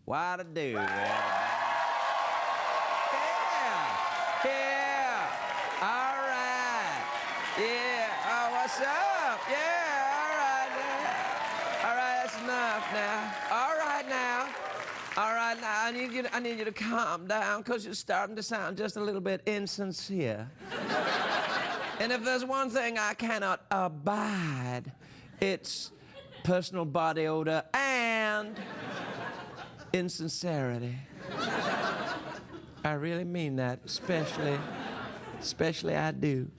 What to do, everybody? Yeah. All right. Yeah. Oh, what's up? Yeah. All right now. All right, that's enough now. All right now. All right now. I need you to calm down, because you're starting to sound just a little bit insincere. And if there's one thing I cannot abide, it's personal body odor and insincerity. I really mean that, especially I do.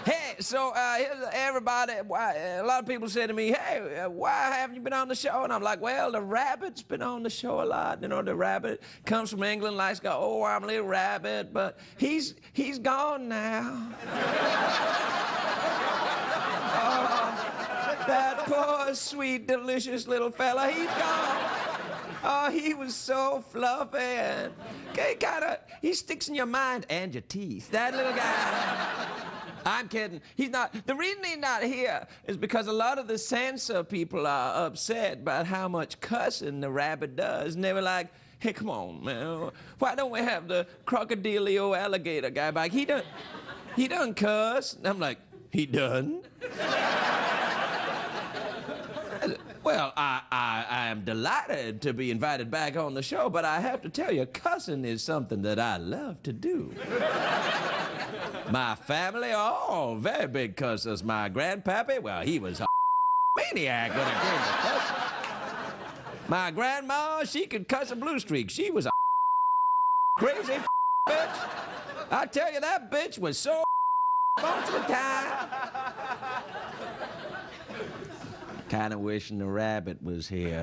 Hey, so everybody, a lot of people say to me, hey, why haven't you been on the show? And I'm like, well, the rabbit's been on the show a lot. You know, the rabbit comes from England, likes to go, oh, I'm a little rabbit, but he's gone now. That poor, sweet, delicious little fella, he's gone. Oh, he was so fluffy, and he sticks in your mind and your teeth. That little guy. I'm kidding. He's not. The reason he's not here is because a lot of the censor people are upset about how much cussing the rabbit does, and they were like, hey, come on, man. Why don't we have the crocodilio alligator guy back? He doesn't cuss. And I'm like, he doesn't? Well, I am delighted to be invited back on the show, but I have to tell you, cussing is something that I love to do. My family are all very big cussers. My grandpappy, well, he was a maniac when it came to cussing. My grandma, she could cuss a blue streak. She was a crazy bitch. I tell you, that bitch was so most of the time. Kind of wishing the rabbit was here.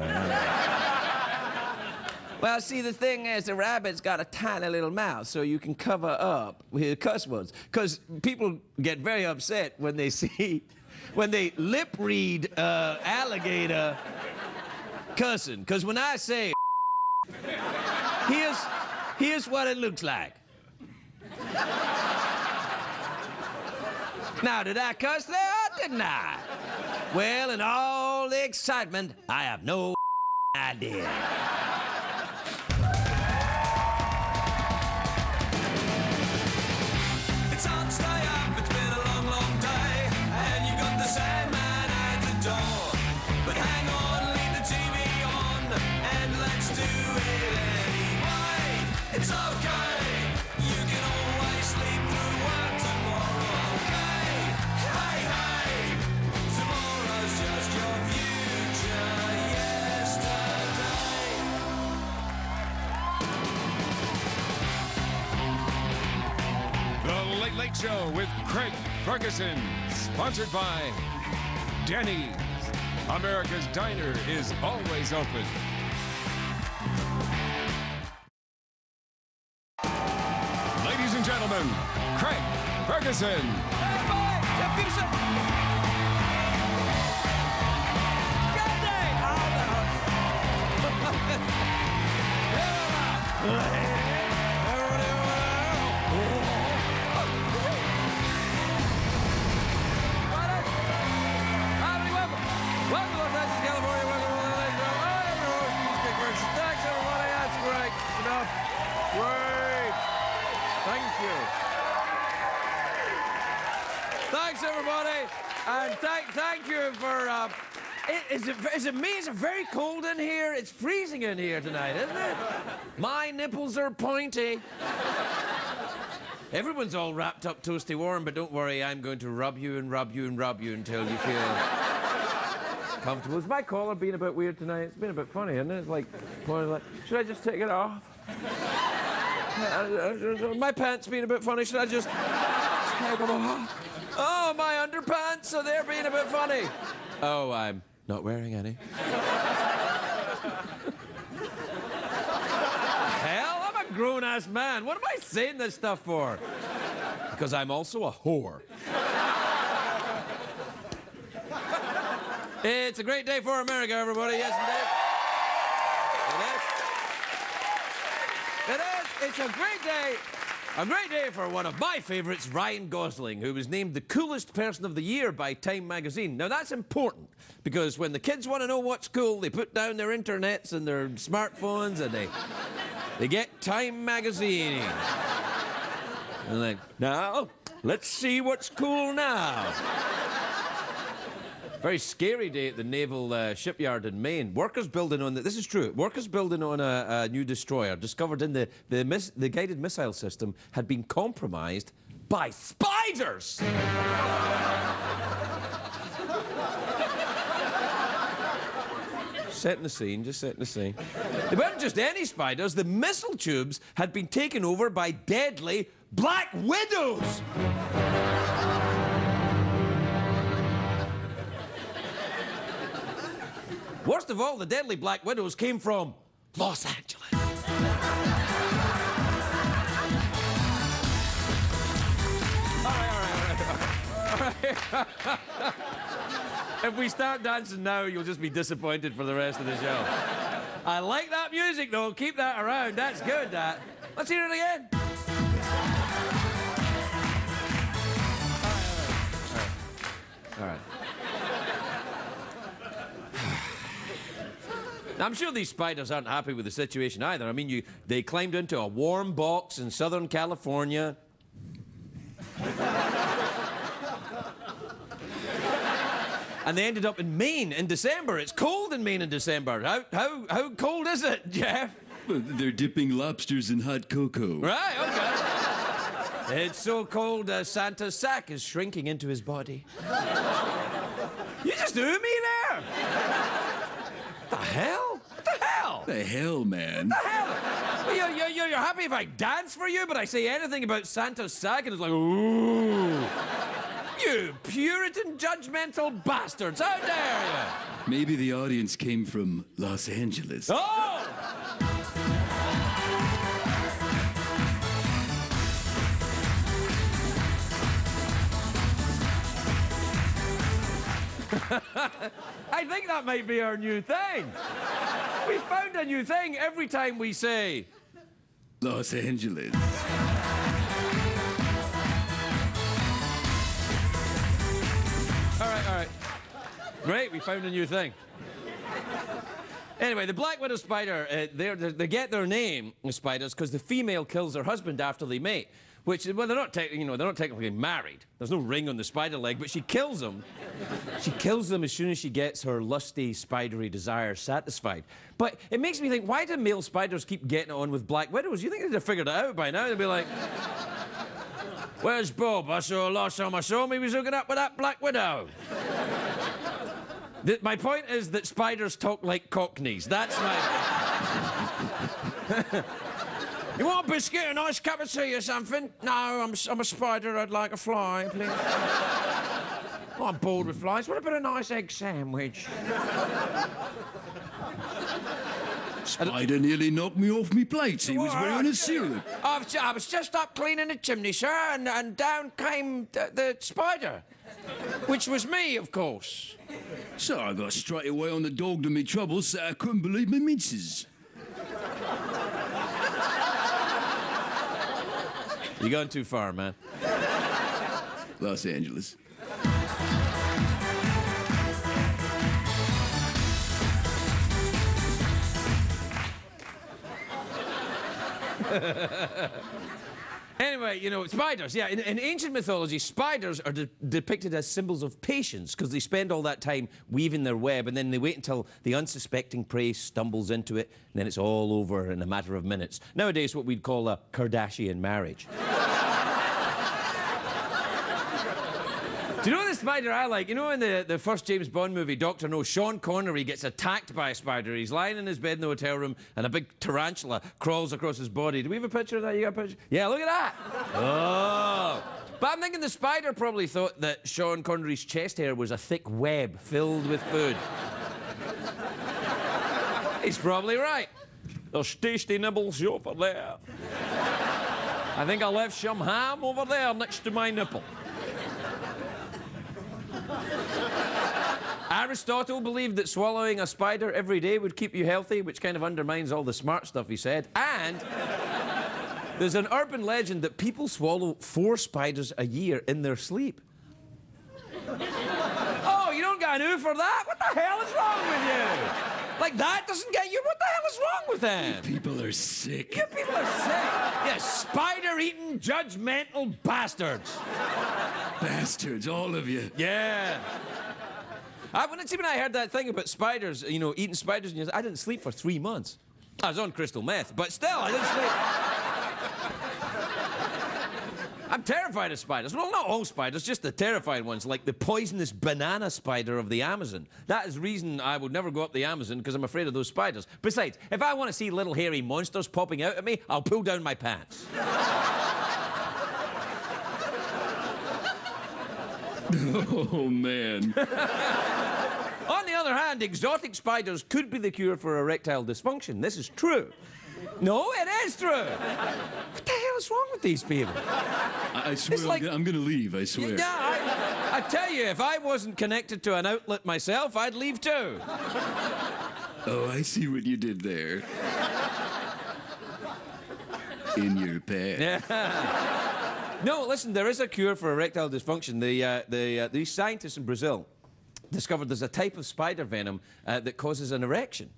Well, see, the thing is, the rabbit's got a tiny little mouth, so you can cover up with cuss words. Because people get very upset when they lip read alligator cussing. Because when I say here's what it looks like. Now, did I cuss there or didn't I? Well, in all the excitement, I have no idea. It's hard to stay up, it's been a long, long day, and you've got the Sandman at the door. But hang on, leave the TV on, and let's do it anyway. It's okay, you can always sleep through work tomorrow, okay? Hey, hey, tomorrow's just your future yesterday. The Late Late Show with Craig Ferguson, sponsored by Denny's. America's Diner is always open. Ladies and gentlemen, Craig Ferguson. Hey, boy, Jeff Peterson. Good day. Welcome to Los Angeles, California. Welcome to the Late Show. I'm your host, Steve Ferguson. Thanks, everybody. That's great. Enough. Great. Thank you. Thanks, everybody. And thank you for... Is it me? Is it very cold in here? It's freezing in here tonight, isn't it? My nipples are pointy. Everyone's all wrapped up toasty warm, but don't worry, I'm going to rub you and rub you and rub you until you feel comfortable. Is my collar being a bit weird tonight? It's been a bit funny, isn't it? It's like, should I just take it off? My pants being a bit funny. Should I just take them off? Oh, my underpants, so they're being a bit funny. Oh, I'm not wearing any. Hell, I'm a grown-ass man. What am I saying this stuff for? Because I'm also a whore. It's a great day for America, everybody. Yes, indeed. It is. It's a great day A great day for one of my favourites, Ryan Gosling, who was named the coolest person of the year by Time magazine. Now, that's important, because when the kids want to know what's cool, they put down their internets and their smartphones and they get Time magazine. And like, now, let's see what's cool now. Very scary day at the naval shipyard in Maine. Workers building on this is true. Workers building on a new destroyer discovered in the guided missile system had been compromised by spiders. Setting the scene, just setting the scene. They weren't just any spiders. The missile tubes had been taken over by deadly black widows. Worst of all, the deadly black widows came from Los Angeles. All right. If we start dancing now, you'll just be disappointed for the rest of the show. I like that music, though. Keep that around. That's good, that. Let's hear it again. All right. Now, I'm sure these spiders aren't happy with the situation either. I mean, they climbed into a warm box in Southern California. And they ended up in Maine in December. It's cold in Maine in December. How cold is it, Jeff? Well, they're dipping lobsters in hot cocoa. Right, okay. It's so cold, Santa's sack is shrinking into his body. You just threw me there. What the hell? What the hell? The hell, man. What the hell? Well, you're happy if I dance for you, but I say anything about Santa's sack and it's like, ooh. You Puritan, judgmental bastards. How dare you? Maybe the audience came from Los Angeles. Oh! I think that might be our new thing. We found a new thing every time we say Los Angeles. All right. Great, we found a new thing. Anyway, the black widow spider, they get their name, the spiders, because the female kills her husband after they mate. Which, well, they're not technically married. There's no ring on the spider leg, but she kills them. She kills them as soon as she gets her lusty, spidery desires satisfied. But it makes me think, why do male spiders keep getting on with black widows? You think they'd have figured it out by now? They'd be like, where's Bob? I saw last time I saw him, he was hooking up with that black widow. My point is that spiders talk like cockneys. That's my... You want a biscuit, a nice cup of tea or something? No, I'm a spider, I'd like a fly, please. I'm bored with flies. What about a nice egg sandwich? Spider nearly knocked me off me plates. He was wearing a suit. I was just up cleaning the chimney, sir, and down came the spider. Which was me, of course. So I got straight away on the dog to me troubles, so I couldn't believe my minces. You're going too far, man. Los Angeles. Anyway, you know, spiders, yeah. In ancient mythology, spiders are depicted as symbols of patience because they spend all that time weaving their web and then they wait until the unsuspecting prey stumbles into it and then it's all over in a matter of minutes. Nowadays, what we'd call a Kardashian marriage. Do you know the spider I like? You know in the first James Bond movie, Dr. No, Sean Connery gets attacked by a spider. He's lying in his bed in the hotel room and a big tarantula crawls across his body. Do we have a picture of that? You got a picture? Yeah, look at that. Oh. But I'm thinking the spider probably thought that Sean Connery's chest hair was a thick web filled with food. He's probably right. There's tasty nibbles over there. I think I left some ham over there next to my nipple. Aristotle believed that swallowing a spider every day would keep you healthy, which kind of undermines all the smart stuff he said. And There's an urban legend that people swallow 4 spiders a year in their sleep. Oh, you don't got an ooh for that? What the hell is wrong with you? Like, that doesn't get you? What the hell is wrong with that? People are sick. You people are sick. You spider-eating, judgmental bastards. Bastards, all of you. Yeah. When I heard that thing about spiders, you know, eating spiders, and I didn't sleep for 3 months. I was on crystal meth, but still, I didn't sleep. I'm terrified of spiders. Well, not all spiders, just the terrifying ones, like the poisonous banana spider of the Amazon. That is the reason I would never go up the Amazon, because I'm afraid of those spiders. Besides, if I want to see little hairy monsters popping out at me, I'll pull down my pants. Oh, man. On the other hand, exotic spiders could be the cure for erectile dysfunction. This is true. No, it is true. What the hell is wrong with these people? I swear, like- I'm gonna leave, I swear. Yeah, I tell you, if I wasn't connected to an outlet myself, I'd leave too. Oh, I see what you did there. In your pants. No, listen, there is a cure for erectile dysfunction. These scientists in Brazil discovered there's a type of spider venom that causes an erection.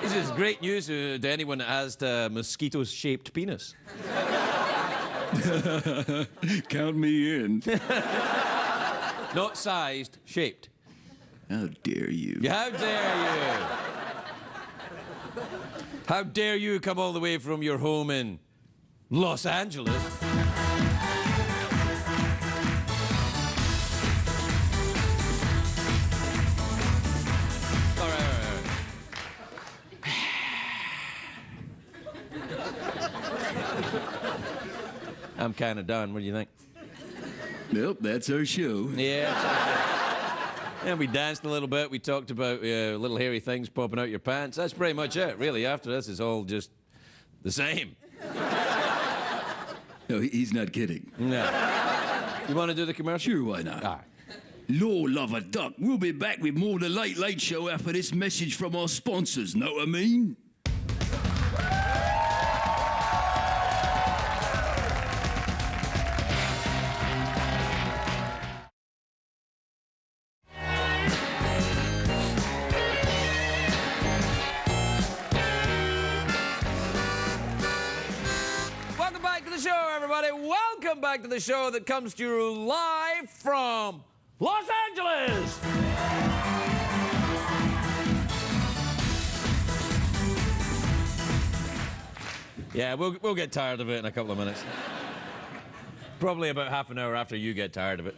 This is great news to anyone that has a mosquito-shaped penis. Count me in. Not sized, shaped. How dare you? How dare you? How dare you come all the way from your home in Los Angeles? All right. I'm kind of done. What do you think? Nope, that's our show. Yeah. And we danced a little bit. We talked about little hairy things popping out your pants. That's pretty much it, really. After this, it's all just the same. No, he's not kidding. No. You want to do the commercial? Sure, why not? All right. Lord love a duck. We'll be back with more of the Late Late Show after this message from our sponsors. Know what I mean? Welcome back to the show, everybody. Welcome back to the show that comes to you live from Los Angeles. Yeah, we'll get tired of it in a couple of minutes. Probably about half an hour after you get tired of it.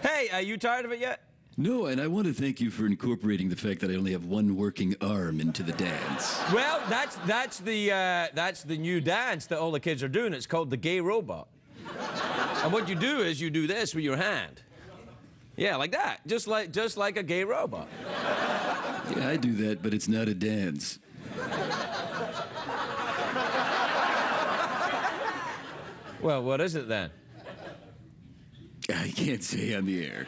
Hey, are you tired of it yet? No, and I want to thank you for incorporating the fact that I only have one working arm into the dance. Well, that's the new dance that all the kids are doing. It's called the gay robot. And what you do is you do this with your hand. Yeah, like that. Just like a gay robot. Yeah, I do that, but it's not a dance. Well, what is it then? I can't say on the air.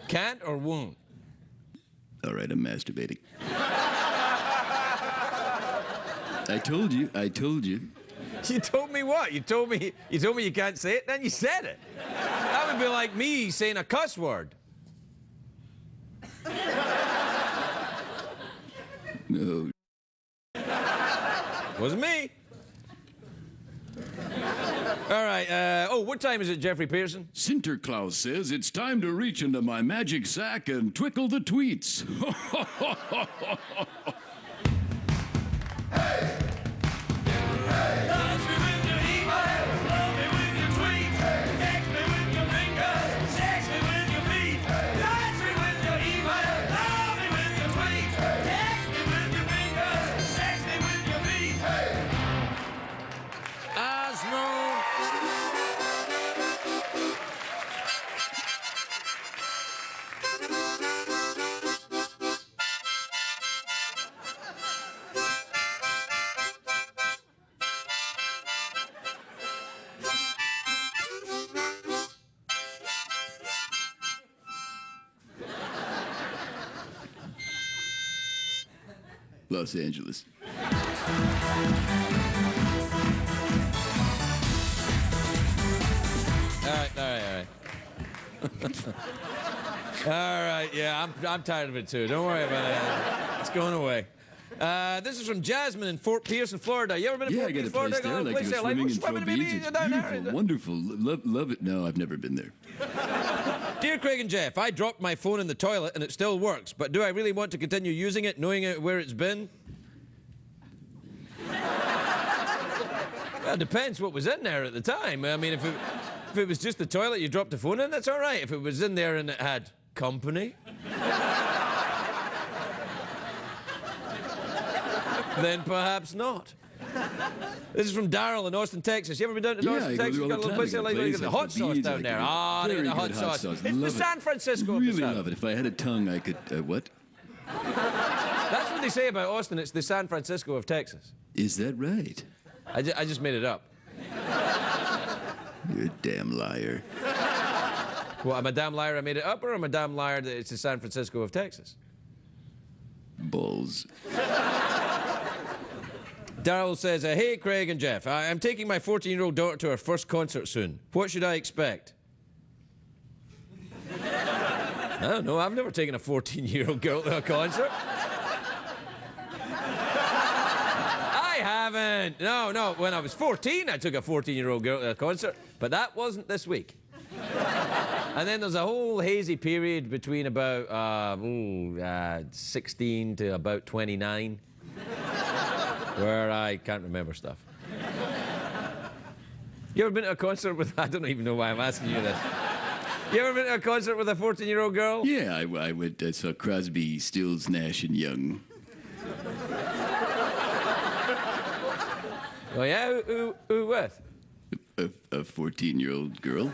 Can't or won't? All right, I'm masturbating. I told you. You told me what? You told me you can't say it, then you said it. That would be like me saying a cuss word. No. Wasn't me. All right, what time is it, Jeffrey Pearson? Sinterklaas says it's time to reach into my magic sack and twinkle the tweets. Touch me with your email, love me with your tweet, text me with your fingers, sex me with your feet. Touch me with your email, love me with your tweet, text me with your fingers, sex me with your feet. Osmo. Los Angeles. All right. All right, yeah, I'm tired of it too. Don't worry about it. It's going away. This is from Jasmine in Fort Pierce in Florida. You ever been to Fort Pierce, Florida? Yeah, I got a place there. I like to go swimming and throw beads. It's beautiful, wonderful. Love it. No, I've never been there. Dear Craig and Jeff, I dropped my phone in the toilet and it still works, but do I really want to continue using it, knowing where it's been? Well, it depends what was in there at the time. I mean, if it was just the toilet you dropped the phone in, that's all right. If it was in there and it had company, then perhaps not. This is from Daryl in Austin, Texas. You ever been down to Austin, Texas? You got a little place there like you get the hot sauce down there. Ah, they got the hot sauce. It's the San Francisco. Really love it. If I had a tongue, I could. What? That's what they say about Austin. It's the San Francisco of Texas. Is that right? I just made it up. You're a damn liar. Well, I'm a damn liar I made it up, or I'm a damn liar that it's the San Francisco of Texas? Balls. Darryl says, hey, Craig and Jeff, I'm taking my 14-year-old daughter to her first concert soon. What should I expect? I don't know. I've never taken a 14-year-old girl to a concert. I haven't. No. When I was 14, I took a 14-year-old girl to a concert, but that wasn't this week. And then there's a whole hazy period between about 16 to about 29 where I can't remember stuff. You ever been to a concert with... I don't even know why I'm asking you this. You ever been to a concert with a 14-year-old girl? Yeah, I went. I saw Crosby, Stills, Nash, and Young. Oh, yeah? Who with? A 14-year-old girl.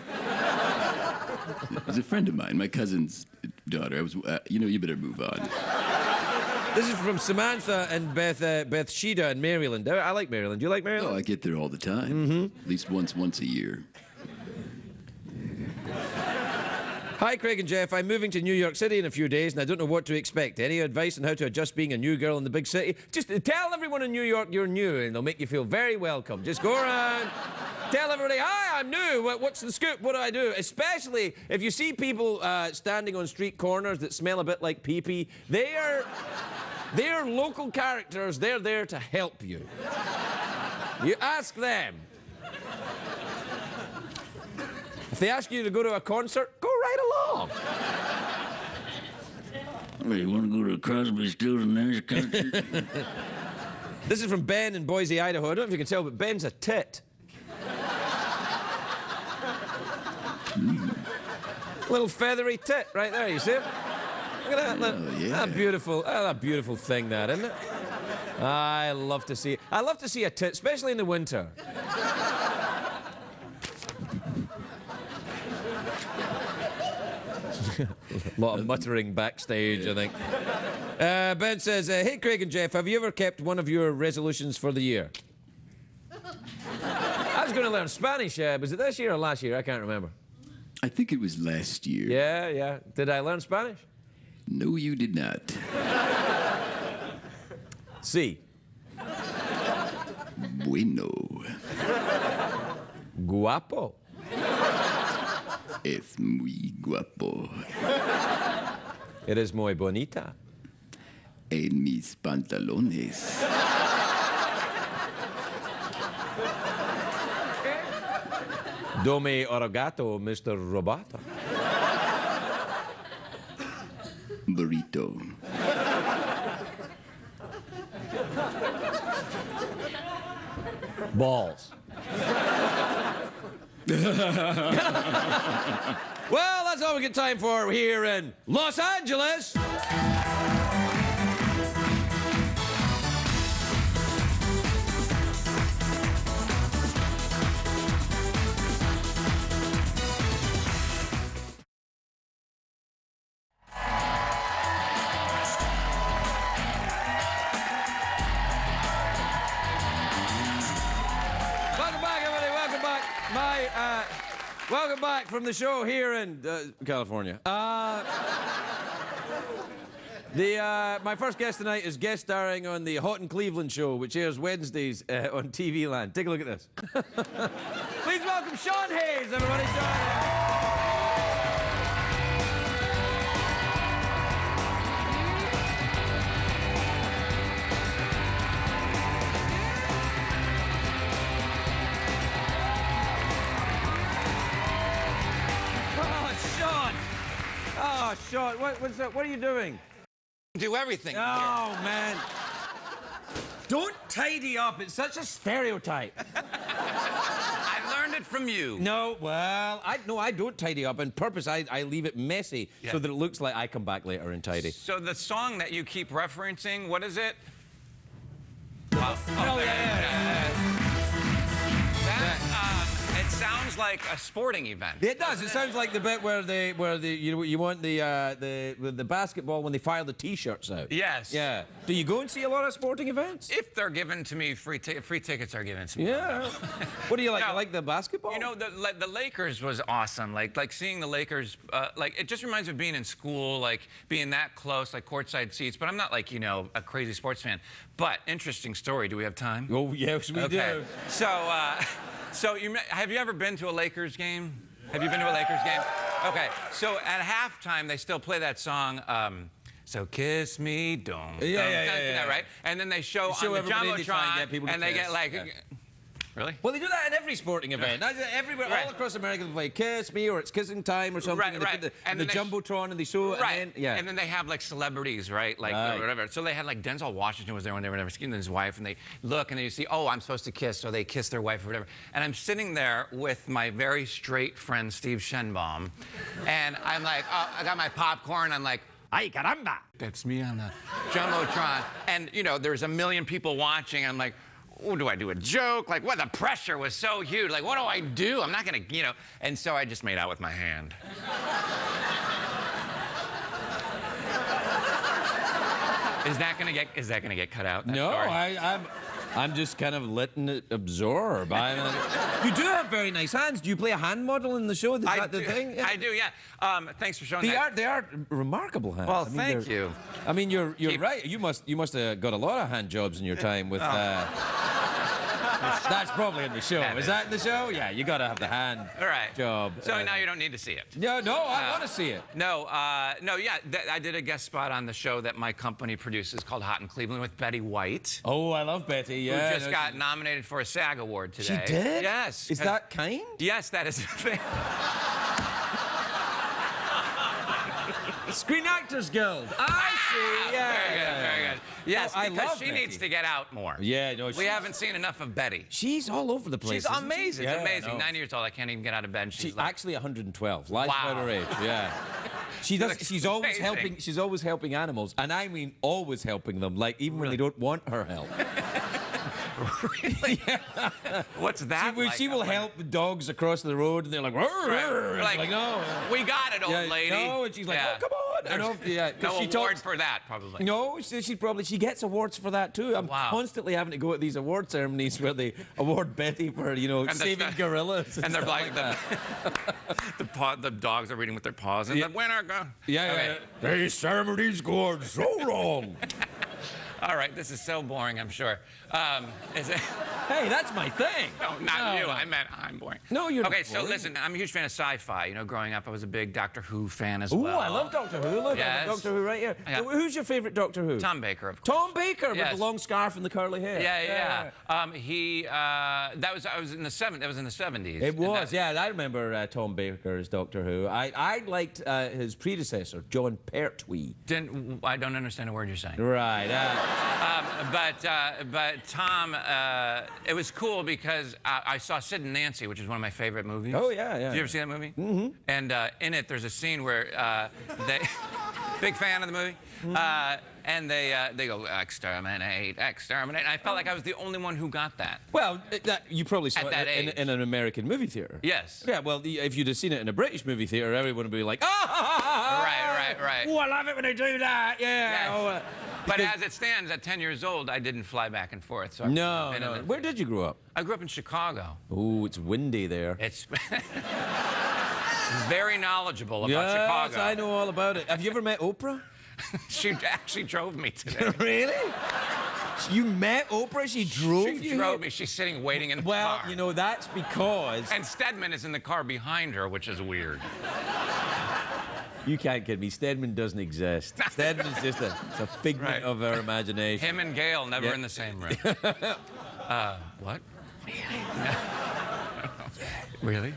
It was a friend of mine, my cousin's daughter. I was, you better move on. This is from Samantha and Beth Shida in Maryland. I like Maryland. Do you like Maryland? Oh, I get there all the time. Mm-hmm. At least once a year. Hi, Craig and Jeff. I'm moving to New York City in a few days, and I don't know what to expect. Any advice on how to adjust being a new girl in the big city? Just tell everyone in New York you're new, and they'll make you feel very welcome. Just go around, tell everybody, hi, I'm new. What's the scoop? What do I do? Especially if you see people standing on street corners that smell a bit like pee-pee. They're local characters. They're there to help you. You ask them. If they ask you to go to a concert, go right along. Hey, you want to go to a Crosby, Stills, and Nash concert? This is from Ben in Boise, Idaho. I don't know if you can tell, but Ben's a tit. Little feathery tit right there, you see it? Look at that. That beautiful thing, that, isn't it? I love to see a tit, especially in the winter. A lot of muttering backstage, I think. Ben says, hey, Craig and Jeff, have you ever kept one of your resolutions for the year? I was going to learn Spanish. Was it this year or last year? I can't remember. I think it was last year. Yeah. Did I learn Spanish? No, you did not. Sí. Bueno. Guapo. Es muy guapo. Eres muy bonita. En mis pantalones. Dome arigato, Mr. Roboto. Burrito. Balls. Well, that's all we get time for here in Los Angeles. Welcome back from the show here in California. My first guest tonight is guest starring on the Hot in Cleveland show, which airs Wednesdays on TV Land. Take a look at this. Please welcome Sean Hayes, everybody. Sean Hayes. Oh, Sean, what's that? What are you doing? Do everything. Oh, man. Don't tidy up. It's such a stereotype. I learned it from you. No, well, I don't tidy up on purpose. I leave it messy Yeah. so that it looks like I come back later and tidy. So the song that you keep referencing, what is it? Oh, yeah. It sounds like a sporting event. It does. It sounds like the bit where you want the basketball when they fire the T-shirts out. Yes. Yeah. Do you go and see a lot of sporting events? If they're given to me, free tickets are given to me. Yeah. What do you like? No. You like the basketball? You know, the Lakers was awesome. Like seeing the Lakers, like it just reminds me of being in school, like being that close, like courtside seats. But I'm not like, you know, a crazy sports fan. But interesting story. Do we have time? Oh, yes, we do. So have you ever been to a Lakers game? Have you been to a Lakers game? Okay. So at halftime, they still play that song. So kiss me, don't. Yeah. Right? And then they show on the everybody, they try and get people Jumbotron, to and they kiss. get like. Yeah. Really? Well, they do that in every sporting event. Everywhere, Right. all across America, they play Kiss Me or It's Kissing Time or something. Right, and they right. put And the then they Jumbotron and they show it. Right. And then, yeah. And then they have like celebrities, right? Like Right. whatever. So they had like Denzel Washington was there when they were never skiing, and his wife, and they look and then you see, oh, I'm supposed to kiss, so they kiss their wife or whatever. And I'm sitting there with my very straight friend Steve Shenbaum, and I'm like, oh, I got my popcorn. I'm like, ay caramba, that's me on the Jumbotron, and you know, there's a million people watching. I'm like, oh, do I do a joke? Like, what? The pressure was so huge. Like, what do I do? I'm not gonna, you know. And so I just made out with my hand. Is that gonna get cut out? that No, story? I'm just kind of letting it absorb. You do have very nice hands. Do you play a hand model in the show? Is that the thing? Yeah. I do, yeah. Thanks for showing that. They are remarkable hands. Well, I mean, thank you. I mean, you're right. You must have got a lot of hand jobs in your time with. That's probably in the show. Is that in the show? Yeah, you gotta have the hand All right. job. So now you don't need to see it. No, I want to see it. No, yeah. I did a guest spot on the show that my company produces called Hot in Cleveland with Betty White. Oh, I love Betty. Yeah, Who just got nominated for a SAG award She today. did? Yes. Is that kind? Yes, that is a thing. Screen Actors Guild. I see. Yeah. Very good, very good. Yes, No, I because love she Betty. needs to get out more. Yeah, no, We haven't seen enough of Betty. She's all over the place. She's isn't she? amazing. Yeah, It's amazing. no. 9 years old. I can't even get out of bed. And she's She's like, actually 112. Lies Wow. about her age. Yeah. She does. looks She's always amazing. helping. She's always helping animals, and I mean always helping them. Like even when they don't want her help. really? What's that like? She will help the dogs across the road, and they're like, "Rrr, rrr." It's like no. We got it, old Yeah, lady. no, and she's like, "Oh, come on." I know, yeah, 'cause No she award talks. for that, probably. No, she gets awards for that too. I'm Wow. constantly having to go at these award ceremonies where they award Betty for And saving gorillas. And they're stuff like, that. the dogs are reading with their paws, and the winner go. Yeah, Okay. yeah. These ceremonies go on so long. All right, this is so boring, I'm sure. Is it? Hey, that's my thing. No, not you. I meant I'm boring. No, you're Okay, not so boring. listen, I'm a huge fan of sci-fi. You know, growing up, I was a big Doctor Who fan as Ooh, well. I love Doctor Who. Look, I Yes. have Doctor Who right here. Yeah. Who's your favorite Doctor Who? Tom Baker, of course. Tom Baker Yes. with the long scarf and the curly hair. Yeah. That was in the 70s. It was, yeah. I remember Tom Baker as Doctor Who. I liked his predecessor, John Pertwee. I don't understand a word you're saying. Right. But Tom, it was cool because I saw Sid and Nancy, which is one of my favorite movies. Oh, yeah, yeah. Did you ever see that movie? Mm-hmm. And in it, there's a scene where they, big fan of the movie, and they go exterminate. And I felt like I was the only one who got that. Well, you probably saw At it that in age. an American movie theater. Yes. Yeah, well, if you'd have seen it in a British movie theater, everyone would be like, ah! Right. Oh, I love it when they do that. Yeah. Yes. Oh, But as it stands, at 10 years old, I didn't fly back and forth. So no. Where did you grow up? I grew up in Chicago. Oh, it's windy there. It's very knowledgeable about Yes, Chicago. I know all about it. Have you ever met Oprah? She actually drove me today. Really? You met Oprah? She drove you? She drove me. She's sitting waiting in the Well, car. you know, that's because... And Stedman is in the car behind her, which is weird. You can't kid me. Stedman doesn't exist. Stedman's just it's a figment Right. of our imagination. Him and Gail never Yeah. in the same room. What? Really?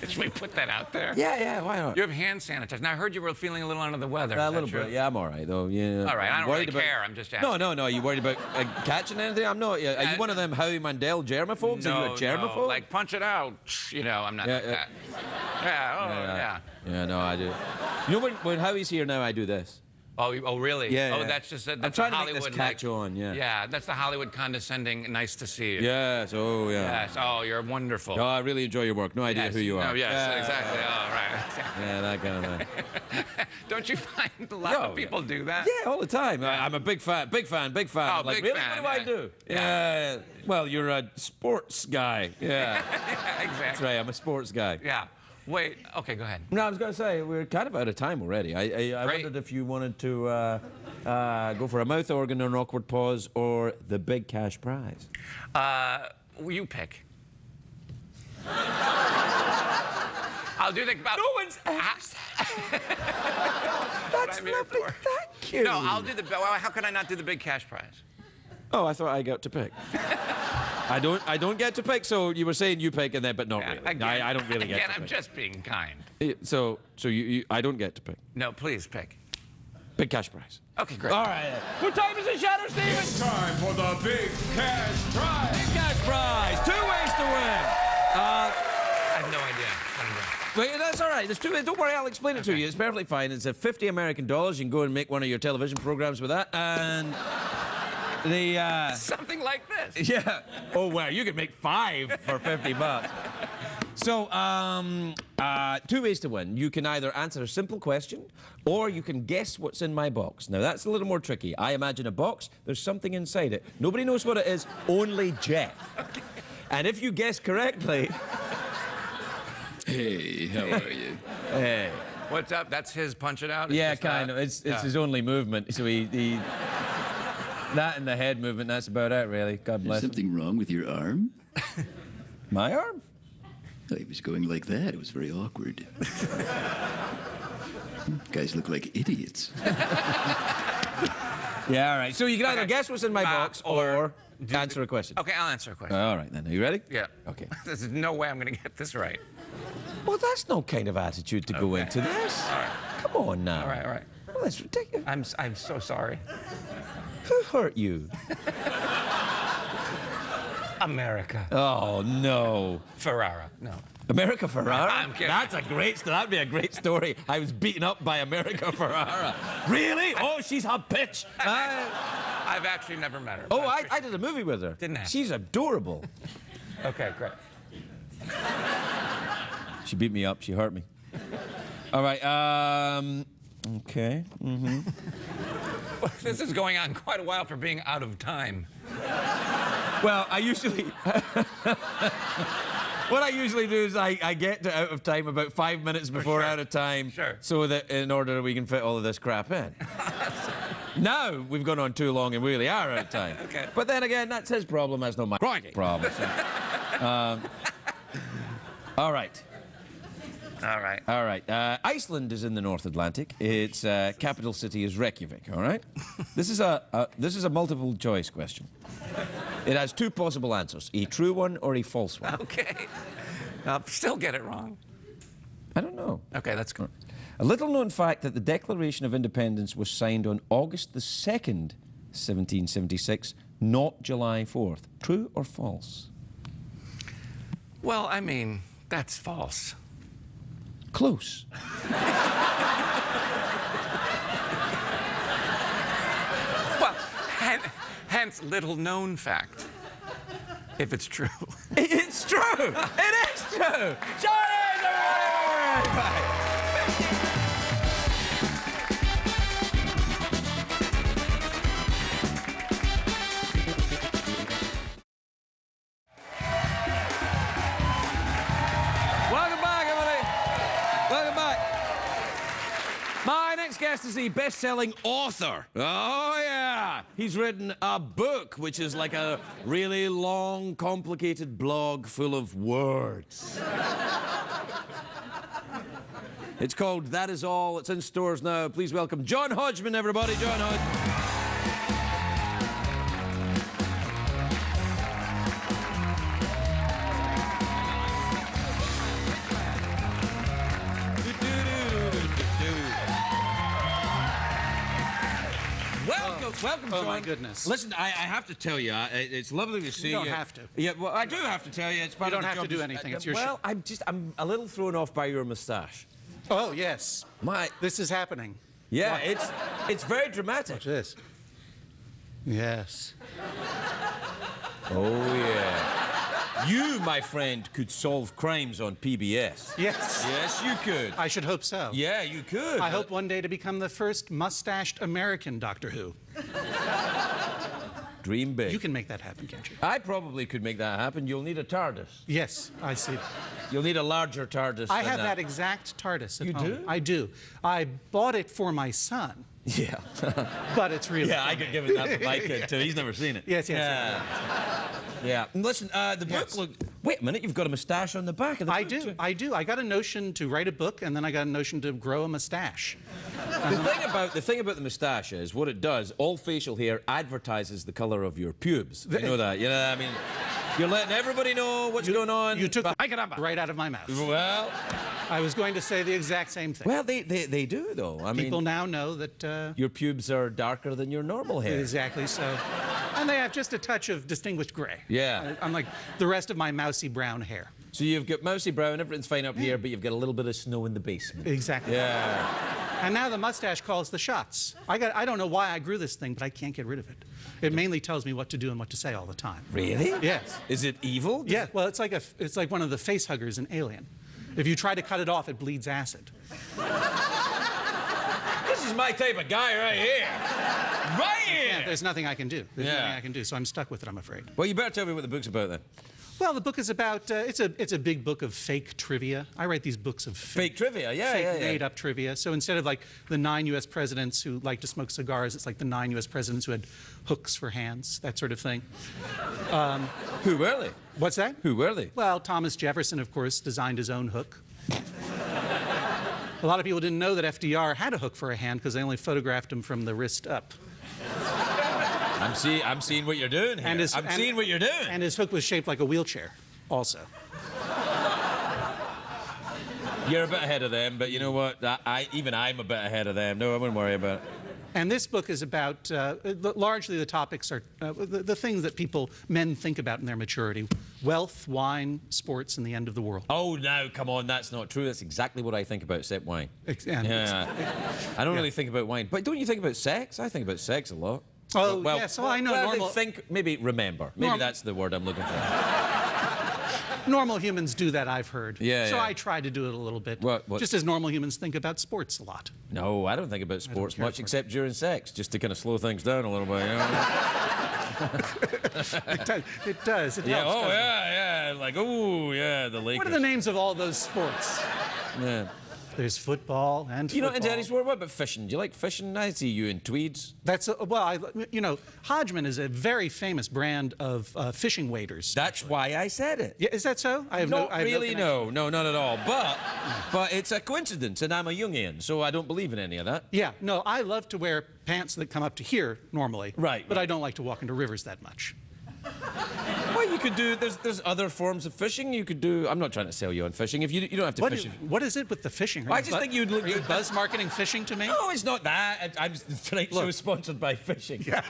Should we put that out there? Yeah, why not? You have hand sanitizer. Now, I heard you were feeling a little under the weather. Is A that little true? bit. Yeah, I'm all right, though. Yeah. All right, I don't Worried really care. I'm just asking. No. You worried about catching anything? I'm not. Are you one of them Howie Mandel germaphobes? Are you a germaphobe? No, like punch it out. You know, I'm not Yeah, like yeah. that. Yeah, Yeah, no, I do. You know, when Howie's here now, I do this. Oh, really? Yeah, Oh, yeah. that's just that's I'm trying the to make Hollywood this catch on, yeah. Yeah, that's the Hollywood condescending. Nice to see you. Yes, oh, yeah. Yes. Oh, you're wonderful. No, I really enjoy your work. No idea Yes. who you are. No, yes, Yeah. exactly. Oh, right. Yeah, that kind of thing. Don't you find a lot Oh, of people do that? Yeah, all the time. I'm a big fan. Oh, Like, big really? fan, What do I yeah. do? Yeah. Yeah. Well, you're a sports guy. Yeah. Exactly. That's right. I'm a sports guy. Yeah. Wait. Okay, go ahead. No, I was going to say, we're kind of out of time already. I Great. wondered if you wanted to go for a mouth organ or an awkward pause or the big cash prize. Will you pick? I'll do the. No one's asked. That's I'm here lovely. for. Thank you. No, I'll do the. Well, how can I not do the big cash prize? Oh, I thought I got to pick. I don't get to pick. So you were saying you pick, and then, but not really. Again, I don't really again, get to I'm pick. just being kind. So you I don't get to pick. No, please pick. Big cash prize. Okay, great. All right. What time is it, Shadow Steven? It's time for the big cash prize. Big cash prize. 2 ways to win. I have no idea what I'm doing. Wait, that's all right. There's 2 ways. Don't worry, I'll explain it to you. It's perfectly fine. It's $50 American. You can go and make one of your television programs with that. And the Something like this. yeah. Oh wow, you could make 5 for $50. So, 2 ways to win. You can either answer a simple question, or you can guess what's in my box. Now, that's a little more tricky. I imagine a box, there's something inside it. Nobody knows what it is, only Jeff. And if you guess correctly... Hey, how are you? Hey. What's up? That's his punch it out? It's Yeah, just kind that? of. It's Yeah. his only movement. So he that and the head movement, that's about it, really. God Is bless him. something wrong with your arm? My arm? Oh, he was going like that. It was very awkward. Guys look like idiots. Yeah, all right. So you can either Okay. guess what's in my box or answer a question. Okay, I'll answer a question. All right, then. Are you ready? Yeah. Okay. There's no way I'm going to get this right. Well, that's no kind of attitude to go Okay. into this. All right. Come on now. All right, all right. Well, that's ridiculous. I'm so sorry. Who hurt you? America. Oh, no. Ferrara. No. America Ferrara? I'm kidding. That'd be a great story. I was beaten up by America Ferrara. Really? Oh, she's a bitch. I've actually never met her. Oh, I did a movie with her. Didn't happen. She's adorable. Okay, great. She beat me up. She hurt me. All right. Okay. This is going on quite a while for being out of time. Well, I usually... What I usually do is I get to out of time about 5 minutes before sure. out of time, Sure. so that in order we can fit all of this crap in. Now we've gone on too long and we really are out of time. Okay. But then again, that's his problem. That's not my problem. So. All right. All right. All right. Iceland is in the North Atlantic. Its capital city is Reykjavik. All right. This is a multiple choice question. It has 2 possible answers: a true one or a false one. Okay. I'll still get it wrong. I don't know. Okay, that's good. A little known fact that the Declaration of Independence was signed on August the 2nd, 1776, not July 4th. True or false? Well, I mean, that's false. Close. Well, hence little known fact. If it's true. It's true! It is true! Johnny's a winner! Welcome back, everybody. Welcome back. My name next guest is the best-selling author. Oh, yeah. He's written a book, which is like a really long, complicated blog full of words. It's called That Is All. It's in stores now. Please welcome John Hodgman, everybody. John Hodgman. Welcome, John. Oh, my goodness. Listen, I have to tell you, it's lovely to see you. You don't have to. Yeah, well, I do have to tell you. It's part You of don't the have to job. do anything. It's your Well, I'm a little thrown off by your moustache. Oh, yes. My, This is happening. yeah, it's very dramatic. Watch this. Yes. Oh, yeah. You, my friend, could solve crimes on PBS. Yes. Yes, you could. I should hope so. Yeah, you could. I hope one day to become the first mustached American Doctor Who. Dream big. You can make that happen, can't you? I probably could make that happen. You'll need a TARDIS. Yes, I see. You'll need a larger TARDIS. I than have that exact TARDIS at You home. do? I do. I bought it for my son, Yeah. but it's really Yeah, I for could me. give it that to my kid too. He's never seen it. Yes, yes, Yeah. Yeah. And listen, the book Yes. look. Wait a minute, you've got a moustache on the back of the I book. do. too. I do. I got a notion to write a book, and then I got a notion to grow a mustache. The thing about the moustache is what it does. All facial hair advertises the color of your pubes. You know that. You know. I mean, you're letting everybody know what's going on. You took but- the right out of my mouth. Well, I was going to say the exact same thing. well, they do though. I People mean, now know that your pubes are darker than your normal hair. exactly so. And they have just a touch of distinguished gray. Yeah. Unlike the rest of my mousy brown hair. So you've got mousy brown, everything's fine up here, but you've got a little bit of snow in the basement. Exactly. Yeah. And now the mustache calls the shots. I don't know why I grew this thing, but I can't get rid of it. It mainly tells me what to do and what to say all the time. Really? Yes. Is it evil? Yeah. Well, it's like one of the face huggers in Alien. If you try to cut it off, it bleeds acid. This is my type of guy right here. Right here. There's nothing I can do. There's Yeah. nothing I can do, so I'm stuck with it, I'm afraid. Well, you better tell me what the book's about then. Well, the book is about, it's a big book of fake trivia. I write these books of Fake trivia, yeah, fake yeah, yeah. made-up trivia. So instead of like the 9 U.S. presidents who like to smoke cigars, it's like the 9 U.S. presidents who had hooks for hands, that sort of thing. Who were they? What's that? Who were they? Well, Thomas Jefferson, of course, designed his own hook. A lot of people didn't know that FDR had a hook for a hand because they only photographed him from the wrist up. I'm seeing what you're doing here. I'm seeing what you're doing. And his hook was shaped like a wheelchair, also. You're a bit ahead of them, but you know what? I'm a bit ahead of them. No, I wouldn't worry about it. And this book is about, largely the topics are the things that men think about in their maturity. Wealth, wine, sports, and the end of the world. Oh, no, come on, that's not true. That's exactly what I think about, except wine. Yeah. I don't really think about wine. But don't you think about sex? I think about sex a lot. Oh, yes, well, I know normal... Remember. Maybe that's the word I'm looking for. Normal humans do that, I've heard. Yeah, so yeah. I try to do it a little bit. What? Just as normal humans think about sports a lot. No, I don't think about sports care much for it. except during sex, just to kind of slow things down a little bit. You know? It does. It Yeah, helps, oh, doesn't it? yeah. Like, oh, yeah, the Lakers. What are the names of all those sports? Yeah. There's football and You know, football. and Dennis, what about fishing? Do you like fishing? I see you in tweeds. That's Hodgman is a very famous brand of fishing waders. That's why I said it. Yeah, is that so? I have Not I have really, connection. no, not at all. But it's a coincidence, and I'm a Jungian, so I don't believe in any of that. Yeah, no, I love to wear pants that come up to here normally. Right, But right. I don't like to walk into rivers that much. Well, you could do. There's other forms of fishing. You could do. I'm not trying to sell you on fishing. If you don't have to What fish. what is it with the fishing? I just think you'd look Are you good. buzz marketing fishing to me? No, it's not that. Tonight's show is sponsored by fishing. Yeah.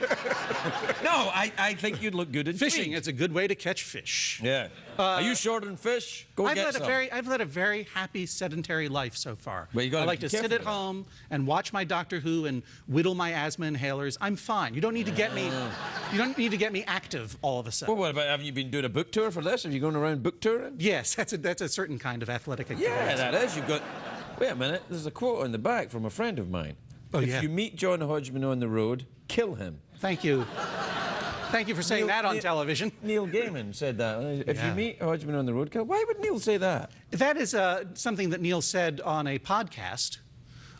No, I think you'd look good in Fishing, tweeds. it's a good way to catch fish. Yeah. Are you short on fish? Go I've get led some. I've led a very happy sedentary life so far. Well, you gotta I like be to sit careful at of that. home and watch my Doctor Who and whittle my asthma inhalers. I'm fine. You don't need to get me. You don't need to get me active all of a sudden. Well, what about? Haven't you been doing a book tour for this? Have you gone around book touring? Yes, that's a certain kind of athletic activity. Yeah, that is. You've got. Wait a minute. There's a quote on the back from a friend of mine. Oh, if yeah. you meet John Hodgman on the road, kill him. Thank you. Thank you for saying that on television. Neil Gaiman said that. If Yeah. you meet Hodgman on the road, kill. Why would Neil say that? That is something that Neil said on a podcast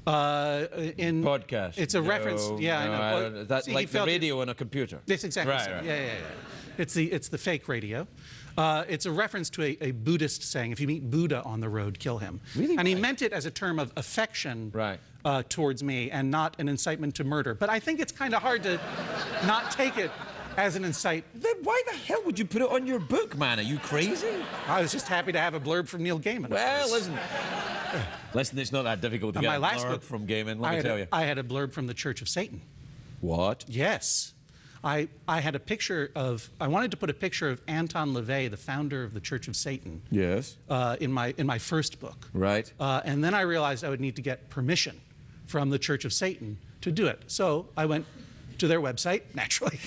In Podcast. It's a reference. Yeah, I know. Well, That's see, he like the felt it- radio on a computer. That's exactly Right, so. right. Yeah. It's the fake radio. It's a reference to a Buddhist saying, if you meet Buddha on the road, kill him. Really? And he meant it as a term of affection Right. Towards me and not an incitement to murder. But I think it's kind of hard to not take it as an incite. Then why the hell would you put it on your book, man? Are you crazy? I was just happy to have a blurb from Neil Gaiman. Well, listen, it's not that difficult to On get my a last blurb book from Gaiman, let me tell you. I had a blurb from the Church of Satan. What? Yes. I had a picture of, I wanted to put a picture of Anton LaVey, the founder of the Church of Satan, Yes. in my first book. Right. And then I realized I would need to get permission from the Church of Satan to do it. So I went to their website, naturally.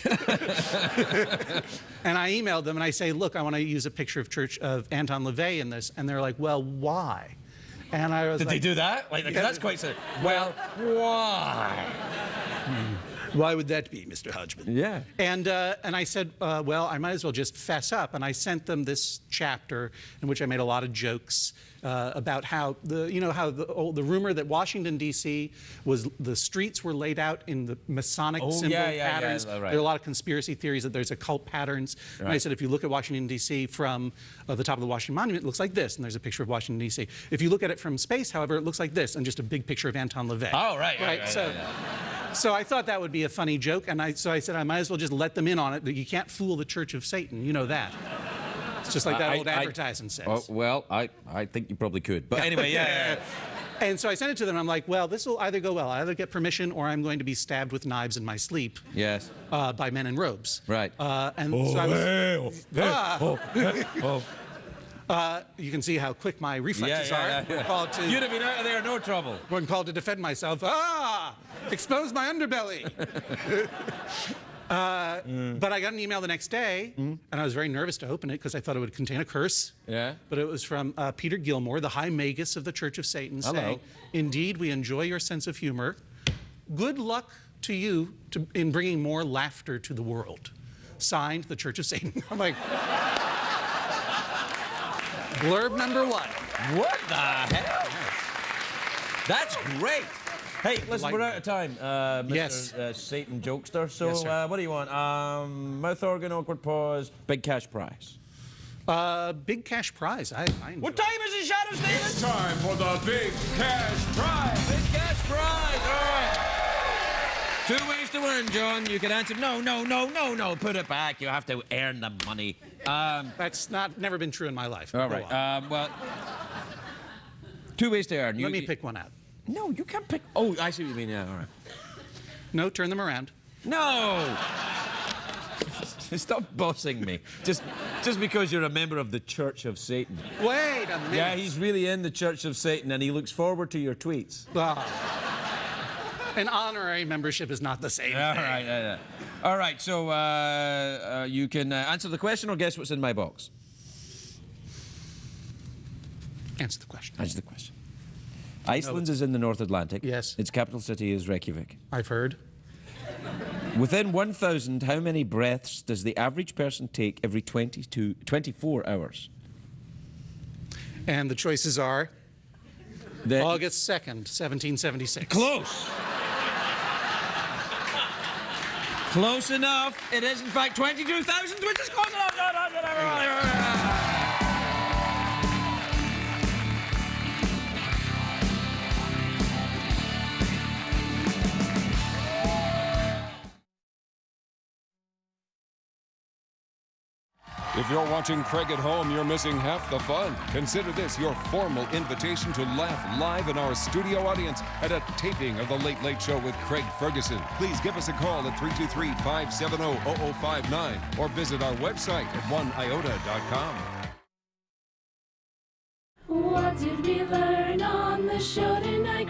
And I emailed them and I say, look, I want to use a picture of Anton LaVey in this. And they're like, well, why? And I was Did like, they do that? Like, Yeah. that's quite so. Well, why? why would that be, Mr. Hodgman? Yeah. And I said, well, I might as well just fess up. And I sent them this chapter in which I made a lot of jokes about how the rumor that Washington D.C. was the streets were laid out in the Masonic symbol patterns. right. There are a lot of conspiracy theories that there's occult patterns. And I said, if you look at Washington D.C. from the top of the Washington Monument, it looks like this, and there's a picture of Washington D.C. If you look at it from space, however, it looks like this, and just a big picture of Anton LaVey. Oh, right. So I thought that would be a funny joke, and so I said I might as well just let them in on it. That you can't fool the Church of Satan. You know that. It's just like that old advertising says. Oh, well, I think you probably could. But anyway, yeah. And so I sent it to them. I'm like, well, this will either go well. I either get permission, or I'm going to be stabbed with knives in my sleep. Yes. By men in robes. Right. So I was. You can see how quick my reflexes are. Called to, You'd have been out of there, no trouble. when called to defend myself. Expose my underbelly. But I got an email the next day, and I was very nervous to open it because I thought it would contain a curse. Yeah. But it was from Peter Gilmore, the High Magus of the Church of Satan, saying, indeed, we enjoy your sense of humor. Good luck to you in bringing more laughter to the world. Signed, the Church of Satan. I'm like, blurb number one. What the hell? That's great. Hey, listen, we're out of time, Mr. Yes. Satan jokester. So, Yes, sir. what do you want? Mouth organ, awkward pause, big cash prize. Big cash prize. I enjoy What time is it, Shadow Stephen? It's time for the big cash prize. Big cash prize. All right. 2 ways to win, John. You can answer no. Put it back. You have to earn the money. That's never been true in my life. All Go right. on. Well, 2 ways to earn. Let me pick one out. No, you can't pick. Oh, I see what you mean. Yeah, all right. No, turn them around. No! Stop bossing me. Just because you're a member of the Church of Satan. Wait a minute. Yeah, he's really in the Church of Satan, and he looks forward to your tweets. An honorary membership is not the same All thing. right, yeah. All right, so you can answer the question or guess what's in my box. Answer the question. Answer the question. Iceland is in the North Atlantic. Yes. Its capital city is Reykjavik. I've heard. Within 1,000, how many breaths does the average person take every 24 hours? And the choices are The- August 2nd, 1776. Close. Close enough. It is, in fact, 22,000, which is close enough. If you're watching Craig at home, you're missing half the fun. Consider this your formal invitation to laugh live in our studio audience at a taping of The Late Late Show with Craig Ferguson. Please give us a call at 323-570-0059 or visit our website at oneiota.com. What did we learn on the show tonight?